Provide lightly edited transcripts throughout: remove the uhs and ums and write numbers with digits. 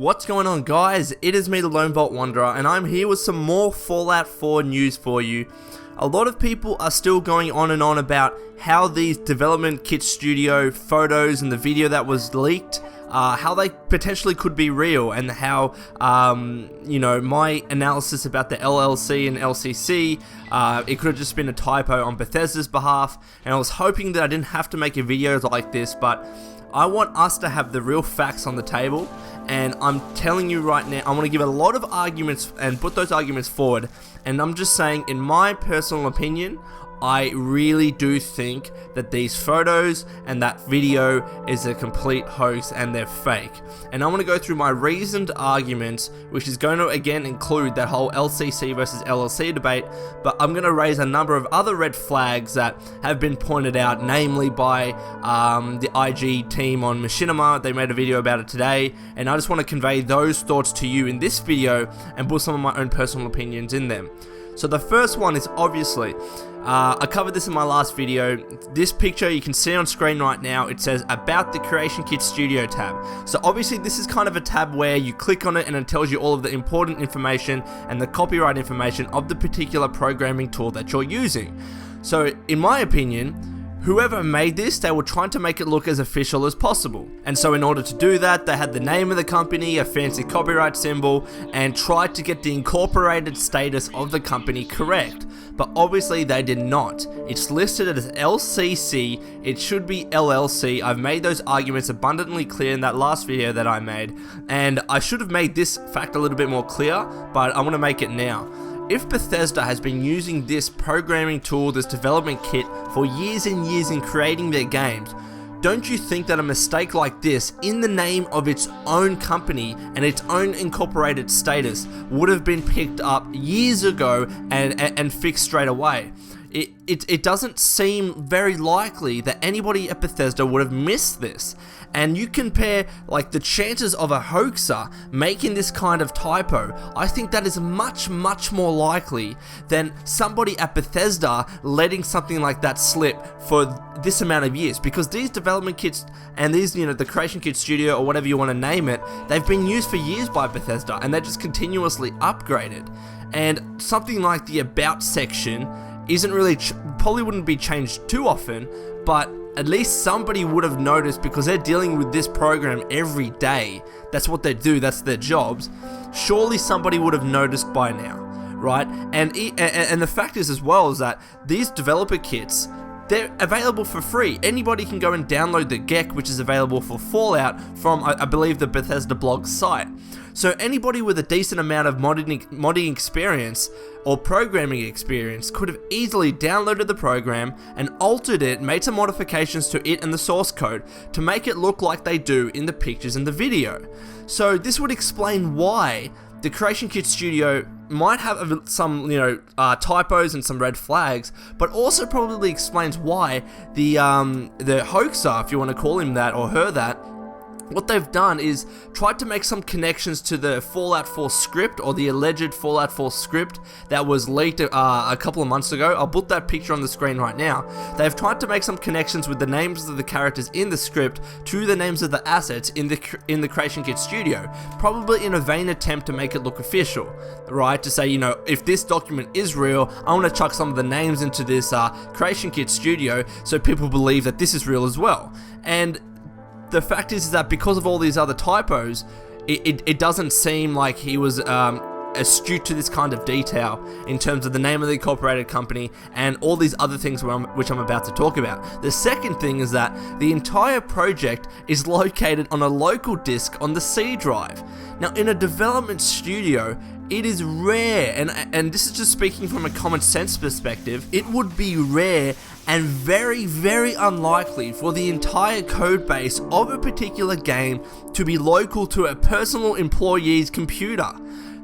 What's going on, guys? It is me, the Lone Vault Wanderer, and I'm here with some more Fallout 4 news for you. A lot of people are still going on and on about how these development kit studio photos and the video that was leaked, how they potentially could be real, and how, my analysis about the LLC and LCC, it could have just been a typo on Bethesda's behalf, and I was hoping that I didn't have to make a video like this, but I want us to have the real facts on the table, and I'm telling you right now, I want to give a lot of arguments and put those arguments forward, and I'm just saying, in my personal opinion, I really do think that these photos and that video is a complete hoax and they're fake. And I want to go through my reasoned arguments, which is going to again include that whole LCC versus LLC debate, but I'm going to raise a number of other red flags that have been pointed out, namely by the IG team on Machinima. They made a video about it today, and I just want to convey those thoughts to you in this video and put some of my own personal opinions in them. So the first one is obviously, I covered this in my last video. This picture you can see on screen right now, it says about the Creation Kit Studio tab. So obviously this is kind of a tab where you click on it and it tells you all of the important information and the copyright information of the particular programming tool that you're using. So in my opinion, whoever made this, they were trying to make it look as official as possible. And so in order to do that, they had the name of the company, a fancy copyright symbol, and tried to get the incorporated status of the company correct. But obviously they did not. It's listed as LCC, it should be LLC. I've made those arguments abundantly clear in that last video that I made, and I should have made this fact a little bit more clear, but I want to make it now. If Bethesda has been using this programming tool, this development kit, for years and years in creating their games, don't you think that a mistake like this, in the name of its own company and its own incorporated status, would have been picked up years ago and fixed straight away? It doesn't seem very likely that anybody at Bethesda would have missed this. And you compare like the chances of a hoaxer making this kind of typo, I think that is much more likely than somebody at Bethesda letting something like that slip for this amount of years, because these development kits and these, the Creation Kit Studio or whatever you want to name it, they've been used for years by Bethesda and they're just continuously upgraded. And something like the About section isn't really, probably wouldn't be changed too often, but at least somebody would have noticed, because they're dealing with this program every day. That's what they do, that's their jobs. Surely somebody would have noticed by now, right? And the fact is as well is that these developer kits, they're available for free. Anybody can go and download the GEC, which is available for Fallout from, I believe, the Bethesda blog site. So anybody with a decent amount of modding experience or programming experience could have easily downloaded the program and altered it, made some modifications to it and the source code to make it look like they do in the pictures and the video. So this would explain why the Creation Kit Studio might have some, typos and some red flags, but also probably explains why the hoaxer, if you want to call him that or her that, what they've done is tried to make some connections to the Fallout 4 script, or the alleged Fallout 4 script that was leaked a couple of months ago. I'll put that picture on the screen right now. They've tried to make some connections with the names of the characters in the script to the names of the assets in the Creation Kit Studio, probably in a vain attempt to make it look official, right? To say, if this document is real, I want to chuck some of the names into this Creation Kit Studio so people believe that this is real as well. And the fact is that because of all these other typos, it doesn't seem like he was astute to this kind of detail in terms of the name of the incorporated company and all these other things which I'm about to talk about. The second thing is that the entire project is located on a local disk on the C drive. Now, in a development studio, it is rare, and this is just speaking from a common sense perspective, it would be rare and very unlikely for the entire code base of a particular game to be local to a personal employee's computer.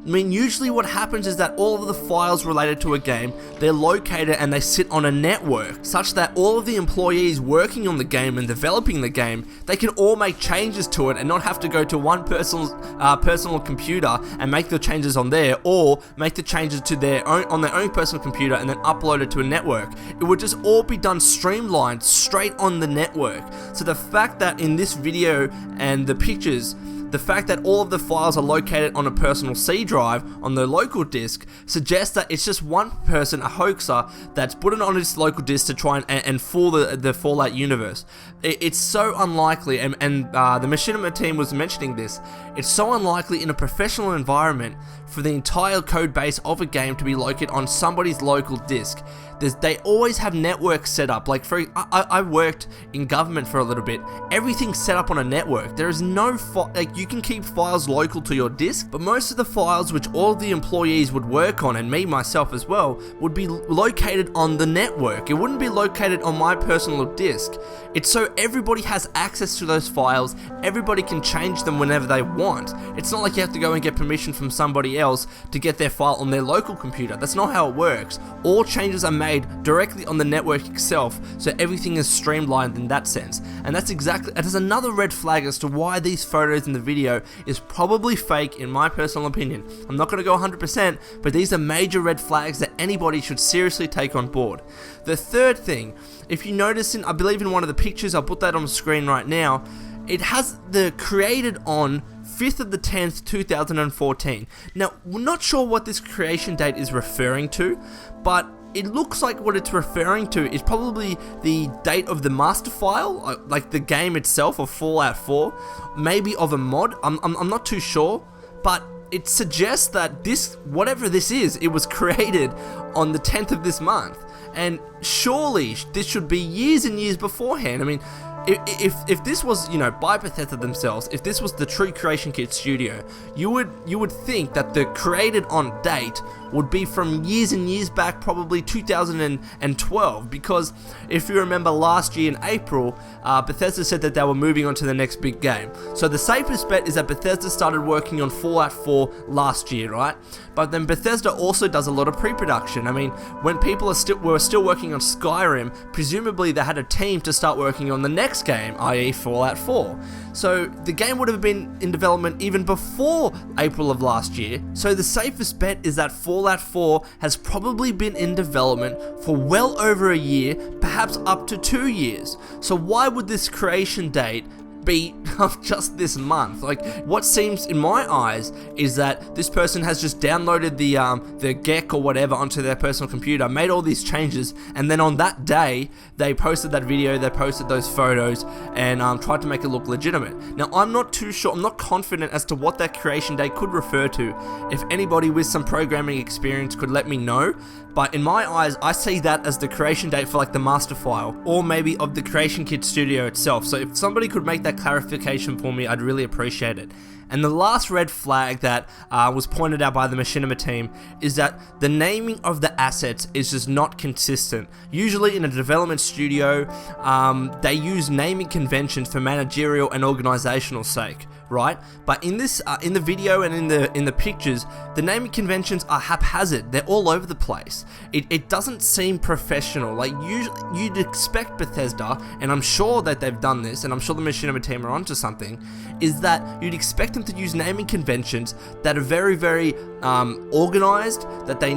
I mean, usually what happens is that all of the files related to a game, they're located and they sit on a network, such that all of the employees working on the game and developing the game, they can all make changes to it and not have to go to one personal computer and make the changes on there, or make the changes to their own personal computer and then upload it to a network. It would just all be done streamlined straight on the network. So the fact that in this video and the pictures, the fact that all of the files are located on a personal C drive on the local disk suggests that it's just one person, a hoaxer, that's put it on his local disk to try and fool the Fallout universe. It's so unlikely, and the Machinima team was mentioning this, it's so unlikely in a professional environment for the entire code base of a game to be located on somebody's local disk. They always have networks set up. Like I worked in government for a little bit. Everything's set up on a network. There is no you can keep files local to your disk, but most of the files which all the employees would work on, and me myself as well, would be located on the network. It wouldn't be located on my personal disk. It's so everybody has access to those files. Everybody can change them whenever they want. It's not like you have to go and get permission from somebody else to get their file on their local computer. That's not how it works. All changes are made directly on the network itself, so everything is streamlined in that sense. And that's another red flag as to why these photos in the video is probably fake, in my personal opinion. I'm not going to go 100%, but these are major red flags that anybody should seriously take on board. The third thing, if you notice I believe in one of the pictures, I'll put that on the screen right now, it has the created on 5th of the 10th, 2014. Now, we're not sure what this creation date is referring to, but it looks like what it's referring to is probably the date of the master file, like the game itself of Fallout 4, maybe of a mod. I'm not too sure, but it suggests that whatever this is, it was created on the 10th of this month. And surely this should be years and years beforehand. I mean, if this was, by Bethesda themselves, if this was the True Creation Kit studio, you would think that the created on date would be from years and years back, probably 2012, because if you remember last year in April, Bethesda said that they were moving on to the next big game. So the safest bet is that Bethesda started working on Fallout 4 last year, right? But then Bethesda also does a lot of pre-production. I mean, when people were still working on Skyrim, presumably they had a team to start working on the next game, i.e. Fallout 4. So the game would have been in development even before April of last year. So the safest bet is that Fallout 4 has probably been in development for well over a year, perhaps up to 2 years. So why would this creation date be of just this month? Like, what seems in my eyes is that this person has just downloaded the GEC or whatever onto their personal computer, made all these changes, and then on that day they posted that video, they posted those photos, and tried to make it look legitimate. Now, I'm not too sure, I'm not confident as to what that creation date could refer to. If anybody with some programming experience could let me know, but in my eyes, I see that as the creation date for like the master file, or maybe of the Creation Kit studio itself. So if somebody could make that clarification for me, I'd really appreciate it. And the last red flag that was pointed out by the Machinima team is that the naming of the assets is just not consistent. Usually in a development studio, they use naming conventions for managerial and organizational sake, right? But in this, in the video and in the pictures, the naming conventions are haphazard. They're all over the place. It doesn't seem professional. Like you'd expect Bethesda, and I'm sure that they've done this, and I'm sure the Machinima team are onto something, is that you'd expect them to use naming conventions that are very, very organized,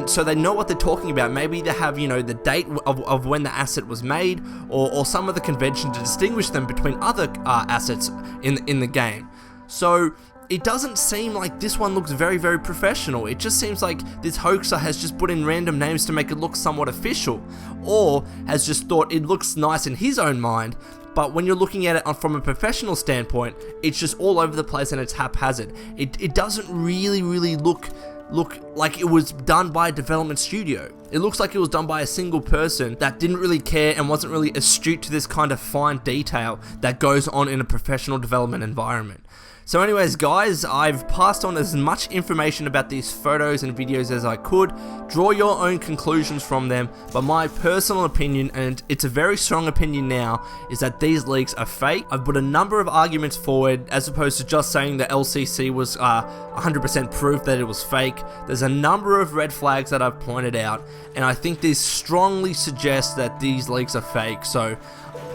so they know what they're talking about. Maybe they have, the date of when the asset was made, or some of the convention to distinguish them between other assets in the game. So it doesn't seem like this one looks very, very professional. It just seems like this hoaxer has just put in random names to make it look somewhat official, or has just thought it looks nice in his own mind. But when you're looking at it from a professional standpoint, it's just all over the place and it's haphazard. It doesn't really look like it was done by a development studio. It looks like it was done by a single person that didn't really care and wasn't really astute to this kind of fine detail that goes on in a professional development environment. So anyways, guys, I've passed on as much information about these photos and videos as I could. Draw your own conclusions from them, but my personal opinion, and it's a very strong opinion now, is that these leaks are fake. I've put a number of arguments forward, as opposed to just saying the LCC was 100% proof that it was fake. There's a number of red flags that I've pointed out, and I think these strongly suggest that these leaks are fake. So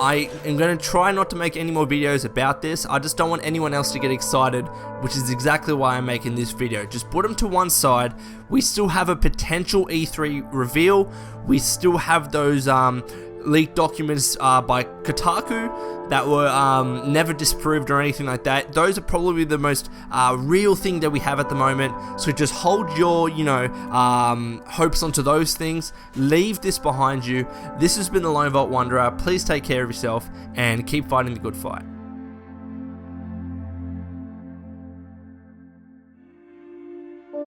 I am going to try not to make any more videos about this. I just don't want anyone else to get excited, which is exactly why I'm making this video. Just put them to one side. We still have a potential E3 reveal. We still have those leaked documents by Kotaku that were never disproved or anything like that. Those are probably the most real thing that we have at the moment. So just hold your, hopes onto those things. Leave this behind you. This has been the Lone Vault Wanderer. Please take care of yourself and keep fighting the good fight.